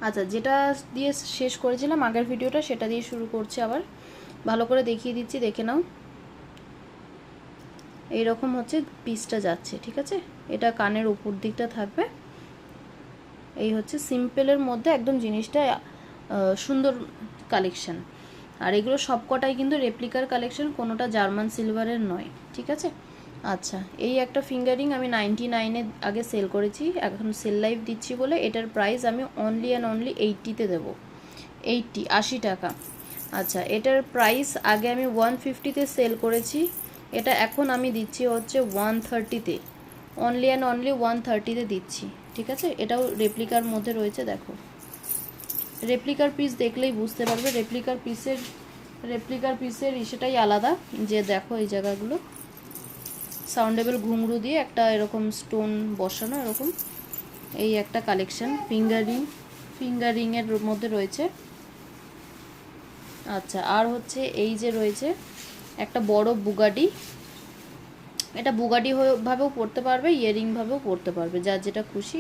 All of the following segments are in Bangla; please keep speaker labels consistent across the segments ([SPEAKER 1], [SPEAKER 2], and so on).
[SPEAKER 1] আচ্ছা, যেটা দিয়ে শেষ করেছিলাম আগের ভিডিওটা সেটা দিয়ে শুরু করছি আবার। ভালো করে দেখিয়ে দিচ্ছি, দেখে নাও। এইরকম হচ্ছে পিসটা যাচ্ছে, ঠিক আছে। এটা কানের উপর দিকটা থাকবে। এই হচ্ছে সিম্পলের মধ্যে একদম জিনিসটা সুন্দর কালেকশন। আর এগুলো সবকটাই কিন্তু রেপ্লিকার কালেকশন, কোনোটা জার্মান সিলভারের নয়, ঠিক আছে। আচ্ছা, এই একটা ফিঙ্গারিং আমি 99-এ আগে সেল করেছি, এখন সেল লাইভ দিচ্ছি বলে এটার প্রাইস আমি অনলি অ্যান্ড অনলি 80-তে দেবো। 80 টাকা। আচ্ছা, এটার প্রাইস আগে আমি 150-তে সেল করেছি, এটা এখন আমি দিচ্ছি হচ্ছে 130-তে, অনলি অ্যান্ড অনলি 130-তে দিচ্ছি, ঠিক আছে। এটাও রেপ্লিকার মধ্যে রয়েছে, দেখো। রেপ্লিকার পিস দেখলেই বুঝতে পারবে, রেপ্লিকার পিসের সেটাই আলাদা, যে দেখো এই জায়গাগুলো সাউন্ডেবল ঘুঙরু দিয়ে একটা এরকম স্টোন বসানো, এরকম। এই একটা কালেকশন ফিঙ্গারিংয়ের মধ্যে রয়েছে। আচ্ছা, আর হচ্ছে এই যে রয়েছে একটা বড় বুগাডি, এটা বুগাডি ভাবেও পড়তে পারবে, ইয়ারিং ভাবেও পড়তে পারবে, যার যেটা খুশি।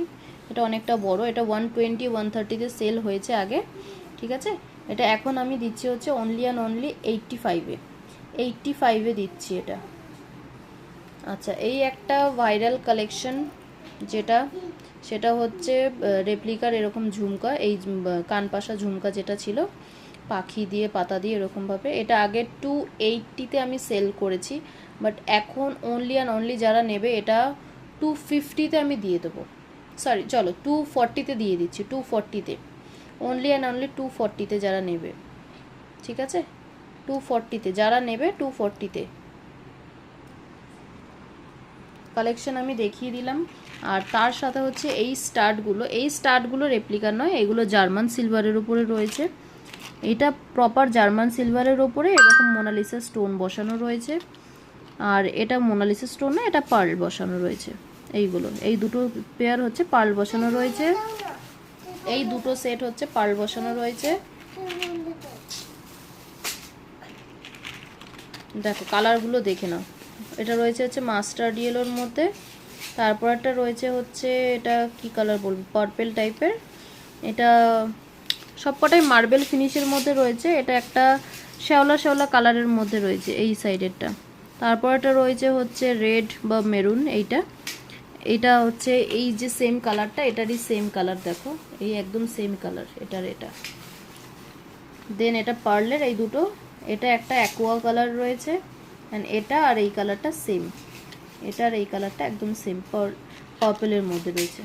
[SPEAKER 1] এটা অনেকটা বড়, এটা 120-130-তে সেল হয়েছে আগে, ঠিক আছে। এটা এখন আমি দিচ্ছি হচ্ছে অনলি অ্যান্ড অনলি 85-এ দিচ্ছি এটা। আচ্ছা, এই একটা ভাইরাল কালেকশন যেটা, সেটা হচ্ছে রেপ্লিকার এরকম ঝুমকা, এই কানপাশা ঝুমকা যেটা ছিল পাখি দিয়ে পাতা দিয়ে এরকমভাবে, এটা আগে 280-তে আমি সেল করেছি, বাট এখন অনলি অ্যান্ড অনলি যারা নেবে এটা 250-তে আমি দিয়ে দেবো। সরি, চলো 240-তে দিয়ে দিচ্ছি, 240-তে, অনলি অ্যান্ড অনলি 240-তে যারা নেবে, ঠিক আছে। 240-তে যারা নেবে, 240-তে কালেকশন আমি দেখিয়ে দিলাম। আর তার সাথে হচ্ছে এই স্টার্টগুলো রেপ্লিকার নয়, এগুলো জার্মান সিলভারের উপরে রয়েছে। এটা প্রপার জার্মান সিলভারের ওপরে এরকম মোনালিসা স্টোন বসানো রয়েছে। আর এটা মোনালিসা স্টোন না, এটা পার্ল বসানো রয়েছে। এই দুটো পেয়ার হচ্ছে পার্ল বসানো রয়েছে, এই দুটো সেট হচ্ছে পার্ল বসানো রয়েছে। দেখো কালারগুলো দেখে নাও। এটা রয়েছে হচ্ছে মাস্টার্ড ইয়েলোর মধ্যে, তারপর একটা রয়েছে হচ্ছে, এটা কি কালার বলবো, পার্পেল টাইপের। এটা সবকটাই মার্বেল ফিনিশের মধ্যে রয়েছে। এটা একটা শ্যাওলা কালারের মধ্যে রয়েছে এই সাইডেরটা। তারপর এটা রয়েছে হচ্ছে রেড বা মেরুন, এইটা হচ্ছে এই যে সেম কালারটা, এটারই সেম কালার, দেখো এই একদম সেম কালার এটা। দেন এটা পার্লের এই দুটো, এটা একটা অ্যাকোয়া কালার রয়েছে, অ্যান্ড এটা আর এই কালারটা সেম, এটা আর এই কালারটা একদম সেম পার্পেলের মধ্যে রয়েছে।